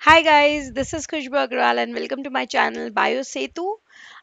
Hi guys, this is Khushboo Agrawal and welcome to my channel bio Setu.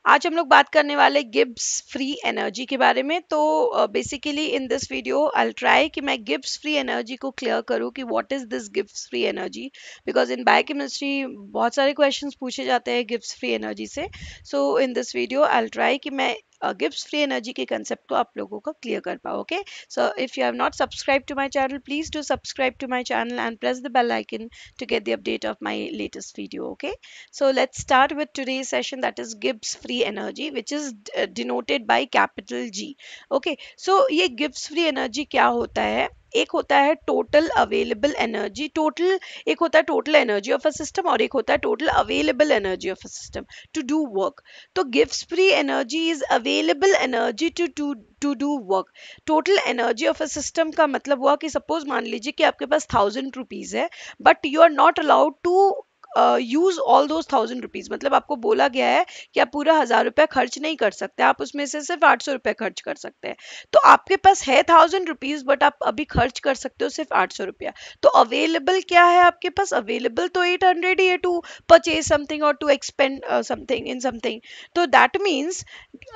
आज हम लोग बात करने वाले गिब्स फ्री एनर्जी के बारे में। तो basically in this video I try कि मैं गिब्स फ्री एनर्जी को क्लियर करूं कि what is this Gibbs free energy, because in biochemistry बहुत सारे क्वेश्चंस पूछे जाते हैं गिब्स फ्री एनर्जी से। So in this video I try कि मैं गिब्स फ्री एनर्जी के कंसेप्ट को आप लोगों को क्लियर कर पाओ। Okay, so if you have not subscribe to my channel, please do subscribe to my channel and press the bell icon to get the update of my latest video. Okay, so let's start with today's session, that is Gibbs free energy, which is denoted by capital G. Okay, so ये Gibbs free energy क्या होता है? एक होता है total available energy, total एक होता है total energy of a system और एक होता है total available energy of a system to do work. तो Gibbs free energy is available energy to do work. Total energy of a system का मतलब हुआ कि सपोज मान लीजिए कि आपके पास 1000 रुपीज है, but you are not allowed to use all those 1000 rupees. मतलब आपको बोला गया है कि आप पूरा 1000 रुपया खर्च नहीं कर सकते, आप उसमें से सिर्फ 800 रुपये खर्च कर सकते हैं। तो आपके पास है 1000 रुपीज, बट आप अभी खर्च कर सकते हो सिर्फ 800 रुपया। तो अवेलेबल क्या है आपके पास? अवेलेबल तो 800 ही है टू परचेज समथिंग और to expend something in something. तो दैट मीन्स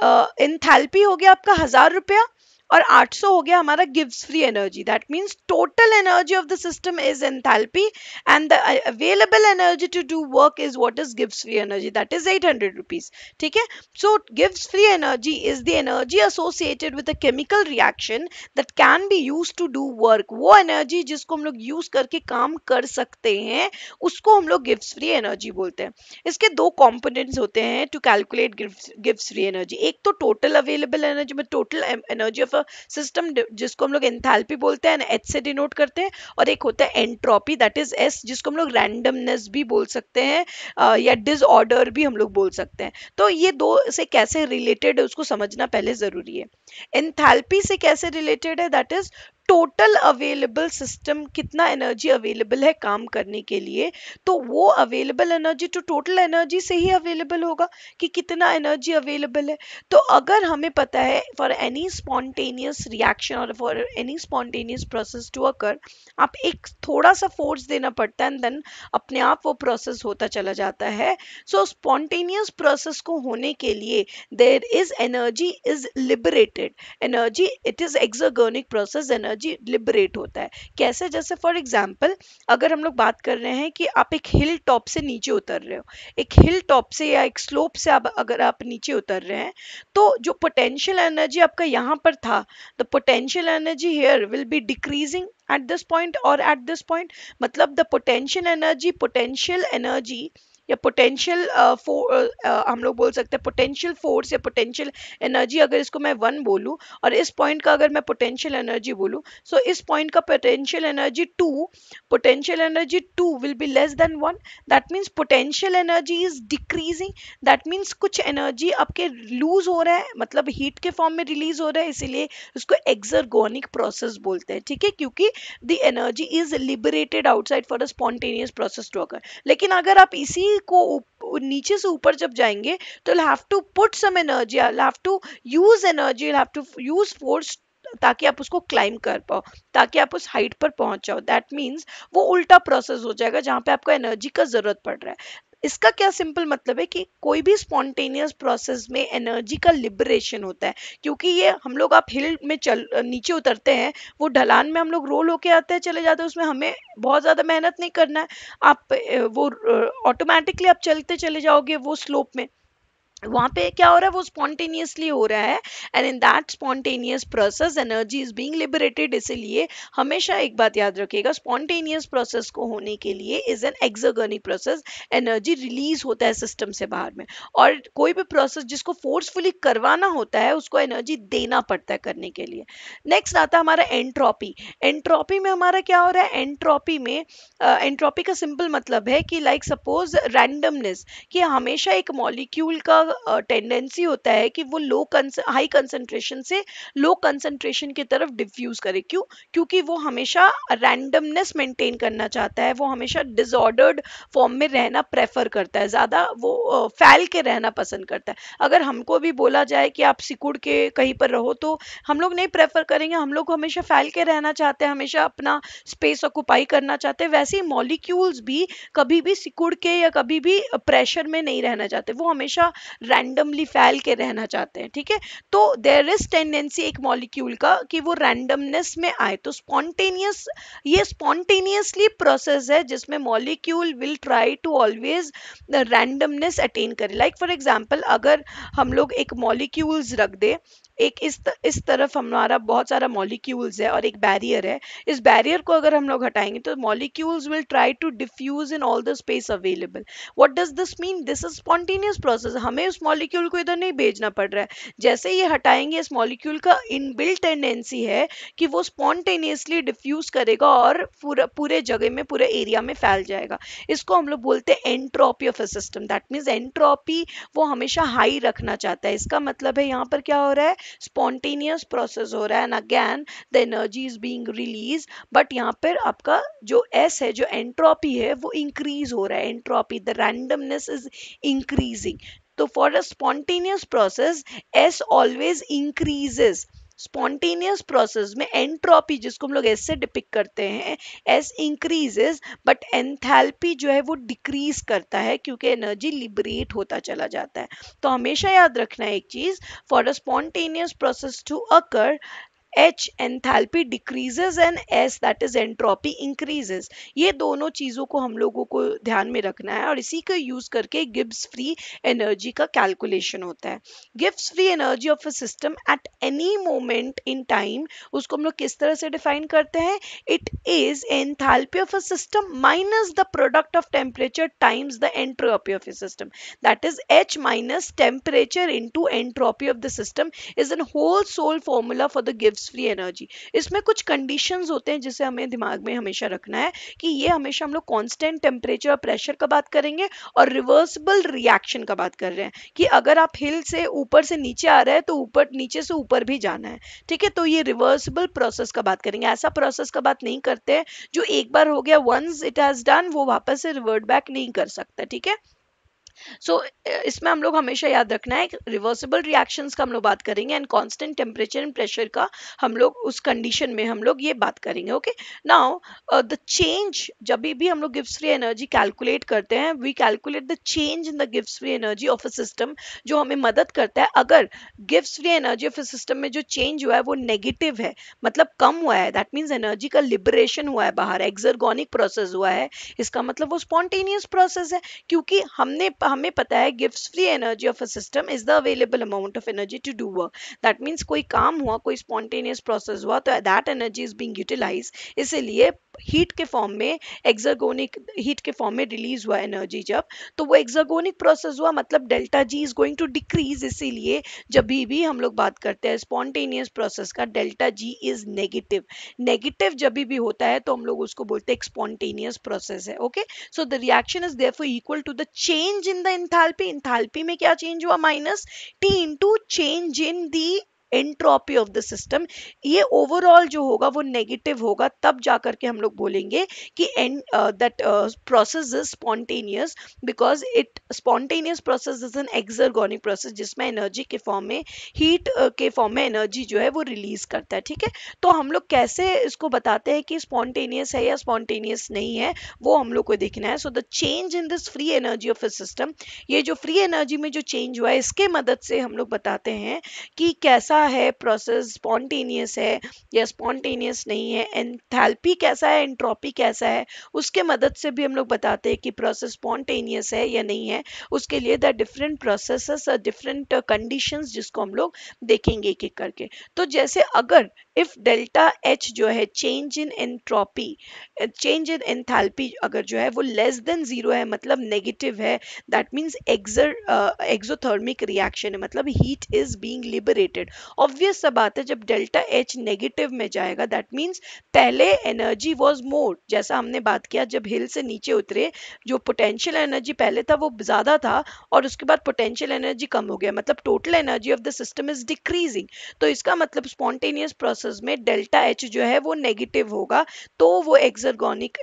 एंथैल्पी हो गया आपका 1000 रुपया और 800 हो गया हमारा गिव्स free energy. That means total energy of the system is enthalpy and the available energy to do work is what is गिव्स free energy, that is 800 rupees. ठीक है, सो गिव्स free energy is the energy associated with a chemical reaction that can be use to do work. वो energy जिसको हम लोग use करके काम कर सकते हैं उसको हम लोग गिव्स फ्री एनर्जी बोलते हैं। इसके दो कंपोनेंट्स होते हैं टू कैलकुलेट गिव्स फ्री एनर्जी। एक तो टोटल अवेलेबल एनर्जी में total energy of a system जिसको हम लोग एंथैल्पी बोलते हैं, एच से डिनोट करते हैं, और एक होता है एंट्रोपी दैट इज एस, जिसको हम लोग रैंडमनेस भी बोल सकते हैं या डिसऑर्डर भी हम लोग बोल सकते हैं। तो ये दो से कैसे रिलेटेड है उसको समझना पहले जरूरी है। एंथैल्पी से कैसे रिलेटेड है? That is total available system कितना एनर्जी अवेलेबल है काम करने के लिए, तो वो अवेलेबल एनर्जी तो टोटल एनर्जी से ही अवेलेबल होगा कि कितना एनर्जी अवेलेबल है। तो अगर हमें पता है फॉर एनी स्पॉन्टेनियस रिएक्शन और for any spontaneous process to occur, आप एक थोड़ा सा फोर्स देना पड़ता है एंड देन अपने आप वो प्रोसेस होता चला जाता है। सो स्पॉन्टेनियस प्रोसेस को होने के लिए there is energy is liberated. Energy it is exergonic process, energy liberate होता है। कैसे? जैसे फॉर एग्जाम्पल अगर हम लोग बात कर रहे हैं कि आप एक हिल टॉप से नीचे उतर रहे हो, एक हिल टॉप से या एक स्लोप से आप अगर आप नीचे उतर रहे हैं, तो जो पोटेंशियल एनर्जी आपका यहाँ पर था, the potential energy here will be decreasing at this point or at this point। मतलब द पोटेंशियल एनर्जी या पोटेंशियल हम लोग बोल सकते हैं पोटेंशियल फोर्स या पोटेंशियल एनर्जी, अगर इसको मैं 1 बोलूं और इस पॉइंट का अगर मैं पोटेंशियल एनर्जी बोलूं, सो इस पॉइंट का potential energy 2, potential energy 2 will be less than 1। That means potential energy is decreasing. That means कुछ एनर्जी आपके लूज हो रहा है, मतलब हीट के फॉर्म में रिलीज हो रहा है, इसीलिए उसको एक्सर्गोनिक प्रोसेस बोलते हैं। ठीक है, क्योंकि the energy is liberated outside for a spontaneous process to occur. लेकिन अगर आप इसी को नीचे से ऊपर जब जाएंगे तो you'll have to put some energy, you'll have to use energy, you'll have to use force ताकि आप उसको क्लाइम कर पाओ, ताकि आप उस हाइट पर पहुंच जाओ। दैट मीन्स वो उल्टा प्रोसेस हो जाएगा जहां पे आपको एनर्जी का जरूरत पड़ रहा है। इसका क्या सिंपल मतलब है कि कोई भी स्पॉन्टेनियस प्रोसेस में एनर्जी का लिबरेशन होता है, क्योंकि ये हम लोग आप हिल में चल नीचे उतरते हैं, वो ढलान में हम लोग रोल होके आते हैं चले जाते हैं, उसमें हमें बहुत ज़्यादा मेहनत नहीं करना है। आप वो ऑटोमेटिकली आप चलते चले जाओगे वो स्लोप में, वहां पे क्या हो रहा है वो स्पॉन्टेनियसली हो रहा है, and in that spontaneous process energy is being liberated. इसीलिए हमेशा एक बात याद रखिएगा, स्पॉन्टेनियस प्रोसेस को होने के लिए is an exergonic process, energy release होता है सिस्टम से बाहर में। और कोई भी प्रोसेस जिसको फोर्सफुली करवाना होता है उसको एनर्जी देना पड़ता है करने के लिए। नेक्स्ट आता है हमारा एंट्रोपी। एंट्रोपी में हमारा क्या हो रहा है? एंट्रोपी में एंट्रोपी का सिंपल मतलब है कि लाइक सपोज रैंडमनेस, कि हमेशा एक मॉलिक्यूल का टेंडेंसी होता है कि वो हाई कंसंट्रेशन से लो कंसंट्रेशन की तरफ डिफ्यूज करे। क्यों? क्योंकि वो हमेशा रैंडमनेस मेंटेन करना चाहता है, वो हमेशा डिसऑर्डर्ड फॉर्म में रहना प्रेफर करता है, ज्यादा वो फैल के रहना पसंद करता है। अगर हमको भी बोला जाए कि आप सिकुड़ के कहीं पर रहो, तो हम लोग नहीं प्रेफर करेंगे, हम लोग हमेशा फैल के रहना चाहते हैं, हमेशा अपना स्पेस ऑक्युपाई करना चाहते हैं। वैसे ही मॉलिक्यूल्स भी कभी भी सिकुड़ के या कभी भी प्रेशर में नहीं रहना चाहते, वो हमेशा रैंडमली फैल के रहना चाहते हैं। ठीक है, तो देयर इज टेंडेंसी एक मॉलिक्यूल का कि वो रैंडमनेस में आए। तो स्पॉन्टेनियस, ये स्पॉन्टेनियसली प्रोसेस है जिसमें molecule will try to always randomness attain करे। लाइक फॉर एग्जांपल, अगर हम लोग एक मॉलिक्यूल्स रख दे, एक इस तरफ हमारा बहुत सारा मॉलिक्यूल्स है और एक बैरियर है, इस बैरियर को अगर हम लोग हटाएंगे तो molecules will try to diffuse in all the space available. What does this mean? This is spontaneous process, हमें उस मॉलिक्यूल को इधर नहीं भेजना पड़ रहा है। जैसे ये हटाएंगे, इस मॉलिक्यूल का इनबिल्ट टेंडेंसी है कि वो स्पॉन्टेनियसली डिफ्यूज करेगा और पूरे जगह में, पूरे एरिया में फैल जाएगा। इसको हम लोग बोलते हैं entropy of a system. That means entropy वो हमेशा हाई रखना चाहता है। इसका मतलब है यहाँ पर क्या हो रहा है, स्पॉन्टेनियस प्रोसेस हो रहा है, and again the energy is being release. But यहाँ पर आपका जो एस है, जो एंट्रोपी है, वो इंक्रीज हो रहा है। Entropy, the randomness is increasing. तो for a spontaneous process S always increases. Spontaneous process में एंट्रोपी, जिसको हम लोग एस से डिपिक्ट करते हैं, एस इंक्रीजेस, बट एंथैल्पी जो है वो डिक्रीज करता है, क्योंकि एनर्जी लिबरेट होता चला जाता है। तो हमेशा याद रखना है एक चीज, for a spontaneous process to occur, H enthalpy decreases and S that is entropy increases. ये दोनों चीजों को हम लोगों को ध्यान में रखना है, और इसी को यूज करके गिब्स फ्री एनर्जी का कैलकुलेशन होता है। Gibbs free energy of a system at any moment in time, उसको हम लोग किस तरह से डिफाइन करते हैं? It is enthalpy of a system minus the product of temperature times the entropy of a system. That is H minus temperature into entropy of the system is an whole sole formula for the गिव्स free energy. इसमें कुछ conditions होते हैं जिसे हमें दिमाग में हमेशा रखना है, कि ये हमेशा हम लोग कांस्टेंट टेम्परेचर और प्रेशर का बात करेंगे, और रिवर्सिबल रिएक्शन का बात कर रहे हैं, कि अगर आप हिल से ऊपर से नीचे आ रहे हैं तो ऊपर, नीचे से ऊपर भी जाना है। ठीक है, तो ये रिवर्सिबल प्रोसेस का बात करेंगे। ऐसा प्रोसेस का बात नहीं करते हैं जो एक बार हो गया, वंस इट हैज डन, वो वापस से रिवर्ट बैक नहीं कर सकता। ठीक है, सो इसमें हम लोग हमेशा याद रखना है, रिवर्सिबल रिएक्शंस का हम लोग बात करेंगे, and constant temperature and pressure का हम लोग उस कंडीशन में हम लोग ये बात करेंगे। ओके, नाउ द चेंज, जब भी हम लोग गिव्स फ्री एनर्जी कैलकुलेट करते हैं, we calculate the change in the गिव्स free energy of a system, जो हमें मदद करता है। अगर गिव्स free energy of a system में जो चेंज हुआ है वो नेगेटिव है, मतलब कम हुआ है, दैट मीन्स एनर्जी का लिबरेशन हुआ है, बाहर एक्सर्गोनिक प्रोसेस हुआ है, इसका मतलब वो स्पॉन्टेनियस प्रोसेस है। क्योंकि हमें पता है गिव्स free energy of a system is the available amount of energy to do work. That means कोई काम हुआ, कोई स्पॉन्टेनियस प्रोसेस हुआ, तो that energy is being utilize. इसीलिए हीट के फॉर्म में, एक्सर्गोनिक हीट के फॉर्म में रिलीज हुआ एनर्जी जब, तो वो एक्सर्गोनिक प्रोसेस हुआ, मतलब delta G is going to decrease. इसीलिए जब भी हम लोग बात करते हैं स्पॉन्टेनियस प्रोसेस का, delta G is negative. Negative जब भी होता है तो हम लोग उसको बोलते हैं स्पॉन्टेनियस प्रोसेस है। Okay, so the reaction is therefore equal to the change in the enthalpy. enthalpy में क्या change हुआ? Minus T into change in the entropy of the system. ये ओवरऑल जो होगा वो नेगेटिव होगा, तब जाकर के हम लोग बोलेंगे कि that process is spontaneous, because it spontaneous process is an exergonic process, जिसमें एनर्जी के फॉर्म में, हीट के फॉर्म में एनर्जी जो है वो रिलीज करता है। ठीक है, तो हम लोग कैसे इसको बताते हैं कि स्पॉन्टेनियस है या स्पॉन्टेनियस नहीं है, वो हम लोग को देखना है। So the change in this free energy of a system, ये जो फ्री एनर्जी में जो चेंज हुआ है, इसके मदद से हम लोग बताते हैं कि कैसा है प्रोसेस, स्पॉन्टेनियस है या स्पॉन्टेनियस नहीं है, एंथैल्पी कैसा है, एंट्रोपी कैसा है, उसके मदद से भी हम लोग बताते हैं कि प्रोसेस स्पॉन्टेनियस है या नहीं है। उसके लिए the different processes, different conditions, जिसको हम लोग देखेंगे एक एक करके। तो जैसे अगर इफ डेल्टा एच जो है change in entropy, change in enthalpy अगर जो है वो लेस देन जीरो है, मतलब नेगेटिव है, दैट मीन्स एक्सोथर्मिक रिएक्शन है, मतलब heat is being liberated. Obvious सा बात है, जब डेल्टा एच नेगेटिव में जाएगा दैट मीन्स पहले एनर्जी वाज मोर, जैसा हमने बात किया जब हिल से नीचे उतरे, जो पोटेंशियल एनर्जी पहले था वो ज्यादा था और उसके बाद पोटेंशियल एनर्जी कम हो गया, मतलब total energy of the system is decreasing. तो इसका मतलब स्पॉन्टेनियस प्रोसेस में डेल्टा एच जो है वो नेगेटिव होगा, तो वो एक्सोथर्मिक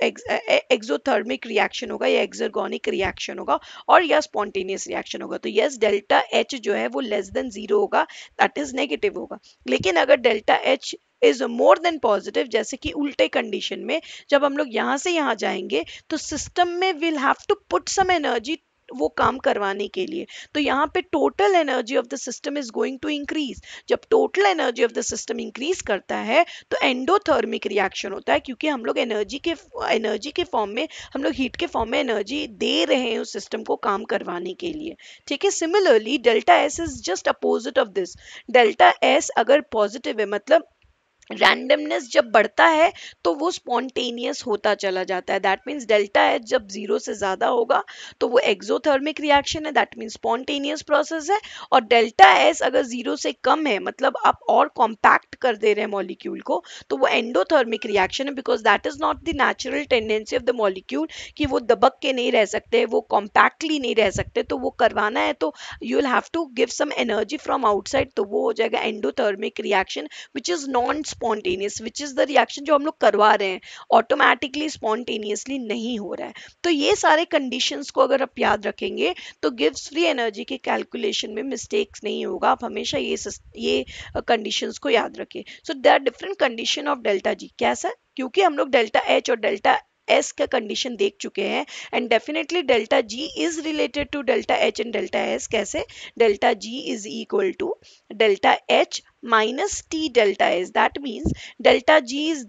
रिएक्शन होगा या एक्सर्गोनिक रिएक्शन होगा और या स्पॉन्टेनियस रिएक्शन होगा। तो यस, डेल्टा एच जो है वो लेस देन जीरो होगा, दैट इज नेगेटिव होगा। लेकिन अगर delta H is more than positive, जैसे कि उल्टे कंडीशन में जब हम लोग यहाँ से यहाँ जाएंगे तो सिस्टम में will have to put some energy वो काम करवाने के लिए, तो यहाँ पे total energy of the system is going to increase. जब total energy of the system increase करता है तो एंडोथर्मिक रिएक्शन होता है, क्योंकि हम लोग एनर्जी के फॉर्म में, हम लोग हीट के फॉर्म में एनर्जी दे रहे हैं उस सिस्टम को काम करवाने के लिए। ठीक है, similarly delta S is just opposite of this. Delta S अगर पॉजिटिव है, मतलब रैंडमनेस जब बढ़ता है तो वो स्पॉन्टेनियस होता चला जाता है, दैट मीन्स डेल्टा एच जब जीरो से ज्यादा होगा तो वो एक्सोथर्मिक रिएक्शन है, दैट मीन्स स्पॉन्टेनियस प्रोसेस है। और डेल्टा एस अगर जीरो से कम है, मतलब आप और कॉम्पैक्ट कर दे रहे हैं मॉलिक्यूल को, तो वो एंडोथर्मिक रिएक्शन है, because that is not the natural tendency of the molecule कि वो दबक के नहीं रह सकते, वो कॉम्पैक्टली नहीं रह सकते, तो वो करवाना है तो you will have to give some energy from outside, तो वो हो जाएगा endothermic reaction which is non spontaneous, which is the reaction जो हम लोग करवा रहे हैं, ऑटोमेटिकली स्पॉन्टेनियसली नहीं हो रहा है। तो ये सारे कंडीशंस को अगर आप याद रखेंगे तो गिव्स फ्री एनर्जी के कैलकुलेशन में मिस्टेक्स नहीं होगा, आप हमेशा ये कंडीशंस को याद रखें। So there are different condition of delta G. कैसा? क्योंकि हम लोग डेल्टा एच और डेल्टा एस का कंडीशन देख चुके हैं, and definitely delta G is related to delta H and delta S. कैसे? Delta G is equal to delta H minus t delta s, that means delta g is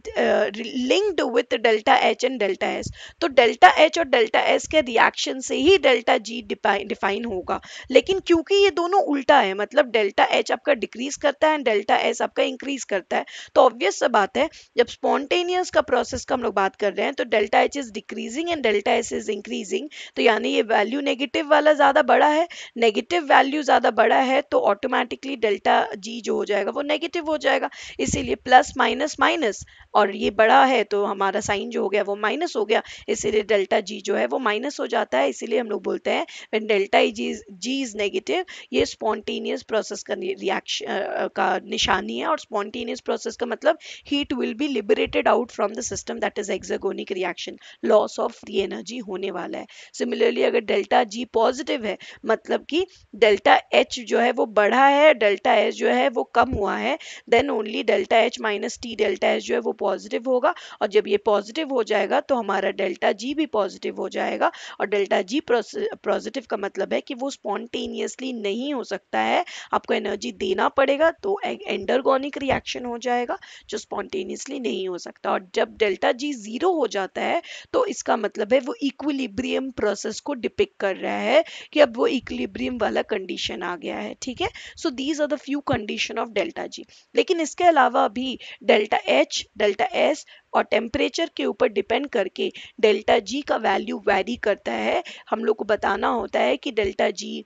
linked with delta h and delta s। तो delta h और delta s के reaction से ही delta g define होगा, लेकिन क्योंकि ये दोनों उल्टा है, मतलब delta h आपका डिक्रीज करता है delta s आपका इंक्रीज करता है, तो ऑब्वियस सा बात है जब स्पॉन्टेनियस का प्रोसेस का हम लोग बात कर रहे हैं तो delta h is decreasing and delta s is increasing, तो यानी ये वैल्यू नेगेटिव वाला ज्यादा बड़ा है, नेगेटिव वैल्यू ज्यादा बड़ा है तो ऑटोमेटिकली डेल्टा जी जो हो जाएगा वो नेगेटिव हो जाएगा। इसीलिए प्लस माइनस माइनस, और ये बड़ा है तो हमारा साइन जो हो गया वो माइनस हो गया, इसीलिए डेल्टा जी जो है वो माइनस हो जाता है। इसीलिए हम लोग बोलते हैं when delta G is negative, ये स्पॉन्टेनियस प्रोसेस का रिएक्शन का निशानी है, और स्पॉन्टेनियस प्रोसेस का मतलब heat will be liberated out from the system, that is exergonic reaction, loss of free energy होने वाला है। सिमिलरली अगर डेल्टा जी पॉजिटिव है, मतलब कि डेल्टा एच जो है वो बढ़ा है, डेल्टा एच जो है वो कम हुआ है, then only delta H minus T delta H जो है वो पॉजिटिव होगा, और जब ये पॉजिटिव हो जाएगा तो हमारा डेल्टा जी भी पॉजिटिव हो जाएगा। और डेल्टा जी पॉजिटिव का मतलब है कि वो स्पॉन्टेनियसली नहीं हो सकता है, आपको एनर्जी देना पड़ेगा, तो एंडरगोनिक रिएक्शन हो जाएगा जो स्पॉन्टेनियसली नहीं हो सकता। और जब डेल्टा जी जीरो हो जाता है तो इसका मतलब है वो इक्विलिब्रियम प्रोसेस को डिपिक्ट कर रहा है कि अब वो इक्विलिब्रियम वाला कंडीशन आ गया है। ठीक है, so these are the few condition of delta G. लेकिन इसके अलावा भी डेल्टा एच, डेल्टा एस और टेम्परेचर के ऊपर डिपेंड करके डेल्टा जी का वैल्यू वैरी करता है। हम लोग को बताना होता है कि डेल्टा जी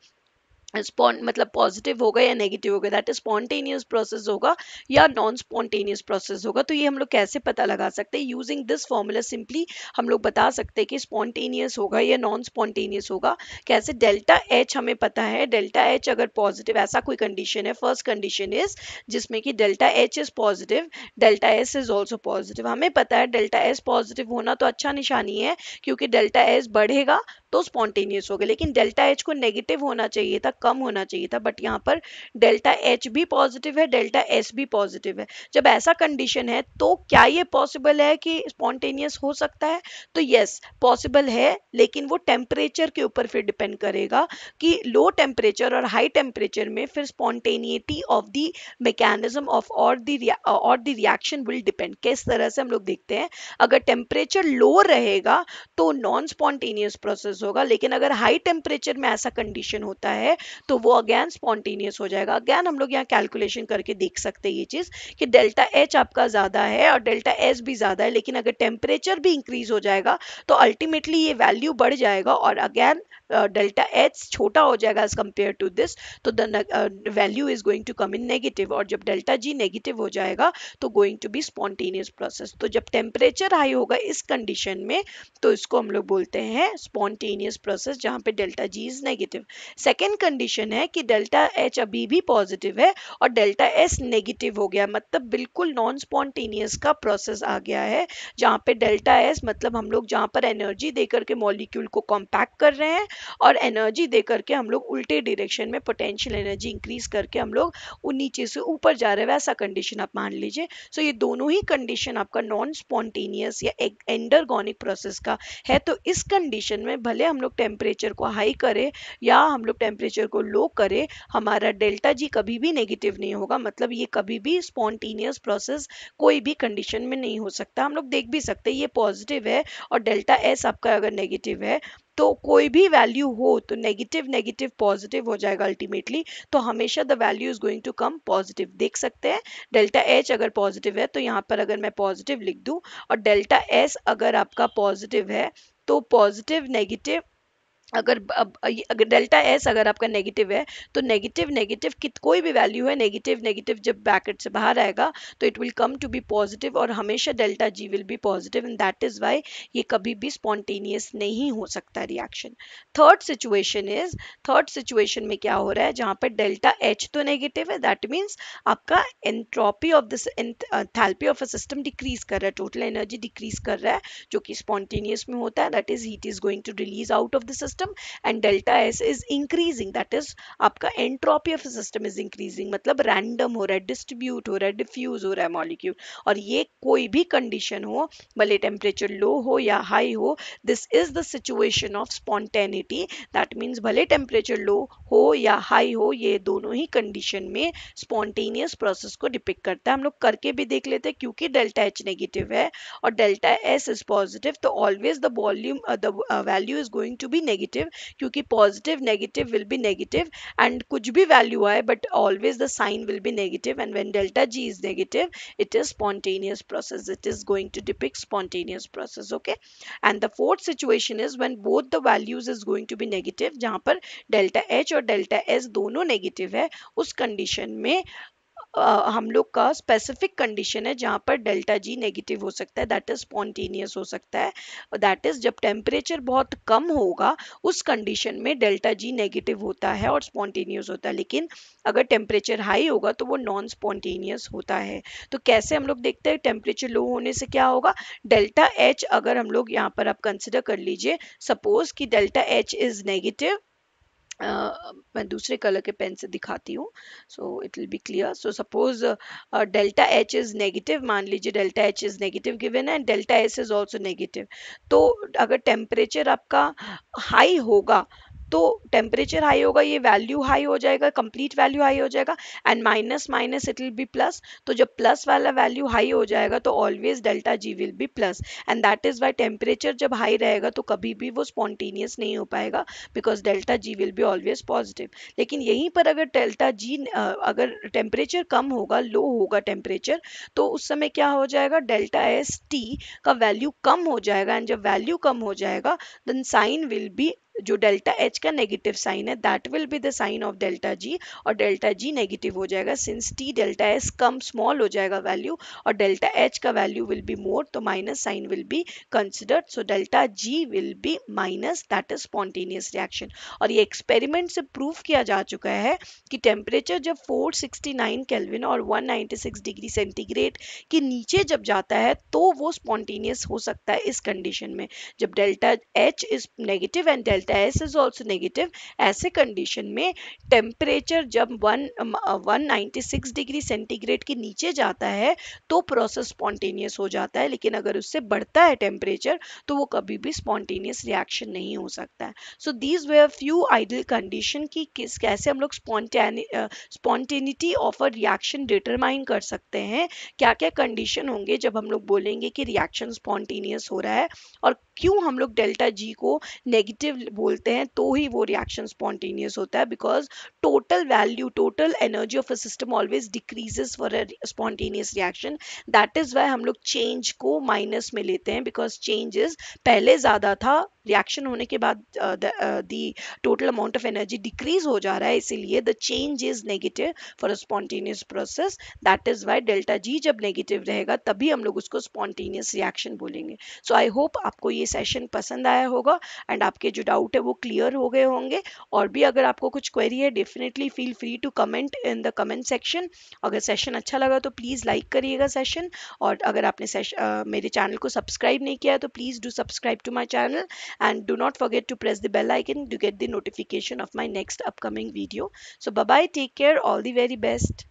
मतलब पॉजिटिव होगा या नेगेटिव होगा, दैट इज स्पॉन्टेनियस प्रोसेस होगा या नॉन स्पॉन्टेनियस प्रोसेस होगा। तो ये हम लोग कैसे पता लगा सकते हैं? यूजिंग दिस फॉर्मूला सिंपली हम लोग बता सकते हैं कि स्पॉन्टेनियस होगा या नॉन स्पॉन्टेनियस होगा। कैसे? डेल्टा एच हमें पता है, डेल्टा एच अगर पॉजिटिव, ऐसा कोई कंडीशन है, फर्स्ट कंडीशन इज जिसमें कि delta H is positive, delta S is also positive. हमें पता है डेल्टा एस पॉजिटिव होना तो अच्छा निशानी है, क्योंकि डेल्टा एस बढ़ेगा तो स्पॉन्टेनियस हो गया, लेकिन डेल्टा एच को नेगेटिव होना चाहिए था, कम होना चाहिए था, बट यहाँ पर डेल्टा एच भी पॉजिटिव है, डेल्टा एस भी पॉजिटिव है। जब ऐसा कंडीशन है तो क्या ये पॉसिबल है कि स्पॉन्टेनियस हो सकता है? तो यस, पॉसिबल है, लेकिन वो टेम्परेचर के ऊपर फिर डिपेंड करेगा कि लो टेम्परेचर और हाई टेम्परेचर में फिर spontaneity of the mechanism of और द रिएक्शन विल डिपेंड। किस तरह से हम लोग देखते हैं, अगर टेम्परेचर लो रहेगा तो नॉन स्पॉन्टेनियस प्रोसेस होगा, लेकिन अगर हाई टेम्परेचर में ऐसा कंडीशन होता है तो वो अगेन स्पॉन्टेनियस हो जाएगा। अगेन हम लोग यहाँ कैलकुलेशन करके देख सकते हैं ये चीज कि डेल्टा एच आपका ज्यादा है और डेल्टा एस भी ज्यादा है, लेकिन अगर टेम्परेचर भी इंक्रीज हो जाएगा तो अल्टीमेटली ये वैल्यू बढ़ जाएगा और अगेन डेल्टा एच छोटा हो जाएगा एज कंपेयर टू दिस, तो the value is going to come in negative, और जब डेल्टा जी नेगेटिव हो जाएगा तो going to be spontaneous process. तो जब टेम्परेचर हाई होगा इस कंडीशन में तो इसको हम लोग बोलते हैं स्पॉन्टेनियस प्रोसेस, जहां पे delta G is negative. Second condition है कि डेल्टा एच अभी भी पॉजिटिव है और डेल्टा एस नेगेटिव हो गया, मतलब बिल्कुल नॉन स्पॉन्टेनियस का प्रोसेस आ गया है, जहां पे डेल्टा एस मतलब हम लोग जहां पर एनर्जी देकर के मॉलिक्यूल को कॉम्पैक्ट कर रहे हैं और एनर्जी देकर के हम लोग उल्टे डायरेक्शन में पोटेंशियल एनर्जी इंक्रीज करके हम लोग नीचे से ऊपर जा रहे हैं, वैसा कंडीशन आप मान लीजिए। सो ये दोनों ही कंडीशन आपका नॉन स्पॉन्टेनियस या एंडरगोनिक प्रोसेस का है। तो इस कंडीशन में भले हम लोग टेम्परेचर को हाई करें या हम लोग टेम्परेचर को लो करें, हमारा डेल्टा जी कभी भी नेगेटिव नहीं होगा, मतलब ये कभी भी स्पॉन्टेनियस प्रोसेस कोई भी कंडीशन में नहीं हो सकता। हम लोग देख भी सकते हैं ये पॉजिटिव है और डेल्टा एस आपका अगर नेगेटिव है तो कोई भी वैल्यू हो तो नेगेटिव नेगेटिव पॉजिटिव हो जाएगा अल्टीमेटली, तो हमेशा the value is going to come positive. देख सकते हैं डेल्टा एच अगर पॉजिटिव है तो यहाँ पर अगर मैं पॉजिटिव लिख दूं और डेल्टा एस अगर आपका पॉजिटिव है तो पॉजिटिव नेगेटिव अगर अगर डेल्टा एस अगर आपका नेगेटिव है तो नेगेटिव नेगेटिव कोई भी वैल्यू है नेगेटिव नेगेटिव जब ब्रैकेट से बाहर आएगा तो it will come to be positive और हमेशा delta G will be positive, and that is why ये कभी भी स्पॉन्टेनियस नहीं हो सकता रिएक्शन। थर्ड सिचुएशन में क्या हो रहा है, जहां पर डेल्टा एच तो नेगेटिव है, दैट मीन्स आपका entropy of this enthalpy of a system decrease कर रहा है, टोटल एनर्जी डिक्रीज कर रहा है, जो कि स्पॉन्टेनियस में होता है, that is heat is going to release out of the system and delta S is increasing, that is आपका entropy of a system is increasing, मतलब random हो रहा है, distribute हो रहा है, diffuse हो रहा है molecule। और ये कोई भी condition हो, भले temperature low हो या high हो, this is the situation of spontaneity, that means भले temperature low हो या high हो, ये दोनों ही condition में spontaneous process को depict करता है। हम लोग करके भी देख लेते हैं, क्योंकि delta H negative है और delta S is positive, तो always the volume the value is going to be negative, क्योंकि positive negative will be negative and कुछ भी वैल्यू आए but always the sign will be negative, and when delta G is negative it is spontaneous process, it is going to depict spontaneous process, okay। and the fourth situation is when both the values is going to be negative, जहां पर delta H और delta S दोनों negative है, उस condition में हम लोग का स्पेसिफिक कंडीशन है जहां पर डेल्टा जी नेगेटिव हो सकता है, दैट इज स्पॉन्टेनियस हो सकता है, दैट इज जब टेम्परेचर बहुत कम होगा उस कंडीशन में डेल्टा जी नेगेटिव होता है और स्पॉन्टेनियस होता है, लेकिन अगर टेम्परेचर हाई होगा तो वो नॉन स्पॉन्टेनियस होता है। तो कैसे हम लोग देखते हैं टेम्परेचर लो होने से क्या होगा, डेल्टा एच अगर हम लोग यहाँ पर आप कंसिडर कर लीजिए, सपोज कि डेल्टा एच इज नेगेटिव, मैं दूसरे कलर के पेन से दिखाती हूँ so it will be clear. So suppose delta H is negative, मान लीजिए delta H is negative given है, delta S is also negative, तो अगर टेम्परेचर आपका हाई होगा तो टेम्परेचर हाई होगा, ये वैल्यू हाई हो जाएगा, कंप्लीट वैल्यू हाई हो जाएगा, and minus minus it will be plus, तो जब प्लस वाला वैल्यू हाई हो जाएगा तो always delta G will be plus, and that is why temperature जब हाई रहेगा तो कभी भी वो स्पॉन्टेनियस नहीं हो पाएगा, because delta G will be always positive. लेकिन यहीं पर अगर डेल्टा जी अगर टेम्परेचर कम होगा, लो होगा टेम्परेचर, तो उस समय क्या हो जाएगा, डेल्टा एस टी का वैल्यू कम हो जाएगा, एंड जब वैल्यू कम हो जाएगा देन साइन विल बी, जो डेल्टा एच का नेगेटिव साइन है that will be the sign of delta G, और डेल्टा जी नेगेटिव हो जाएगा सिंस टी डेल्टा एस कम स्मॉल हो जाएगा वैल्यू और डेल्टा एच का वैल्यू विल बी मोर, तो minus sign will be considered, so delta G will B minus, that is spontaneous reaction. और ये एक्सपेरिमेंट से प्रूव किया जा चुका है कि टेम्परेचर जब 469 केल्विन और 196 डिग्री सेंटीग्रेड के नीचे जब जाता है तो वो स्पॉन्टेनियस हो सकता है इस कंडीशन में, जब delta H is negative and delta S is also negative, ऐसे कंडीशन में टेम्परेचर जब 196 डिग्री सेंटीग्रेड के नीचे जाता है तो प्रोसेस स्पॉन्टेनियस हो जाता है, लेकिन अगर उससे बढ़ता है टेम्परेचर तो वो कभी भी स्पॉन्टेनियस रिएक्शन नहीं हो सकता है। So these where few ideal condition की किस कैसे हम लोग spontaneity of a reaction determine कर सकते हैं, क्या क्या कंडीशन होंगे जब हम लोग बोलेंगे कि रिएक्शन स्पॉन्टेनियस हो रहा है, और क्यों हम लोग डेल्टा जी को नेगेटिव बोलते हैं तो ही वो रिएक्शन स्पॉन्टेनियस होता है, because total value, total energy of a system always decreases for a spontaneous reaction. That is why हम लोग चेंज को माइनस में लेते हैं, बिकॉज चेंजेस पहले ज़्यादा था, रिएक्शन होने के बाद the total amount of energy decrease हो जा रहा है, इसीलिए the change is negative for a spontaneous process. That is why delta G जब नेगेटिव रहेगा तभी हम लोग उसको स्पॉन्टेनियस रिएक्शन बोलेंगे. सो आई होप आपको ये सेशन पसंद आया होगा एंड आपके जो डाउट है वो क्लियर हो गए होंगे. और भी अगर आपको कुछ क्वेरी है, definitely feel free to comment in the comment section. अगर सेशन अच्छा लगा तो प्लीज़ लाइक करिएगा सेशन. और अगर आपने मेरे चैनल को सब्सक्राइब नहीं किया है तो please do subscribe to my channel and do not forget to press the bell icon to get the notification of my next upcoming video. So bye bye, take care, all the very best.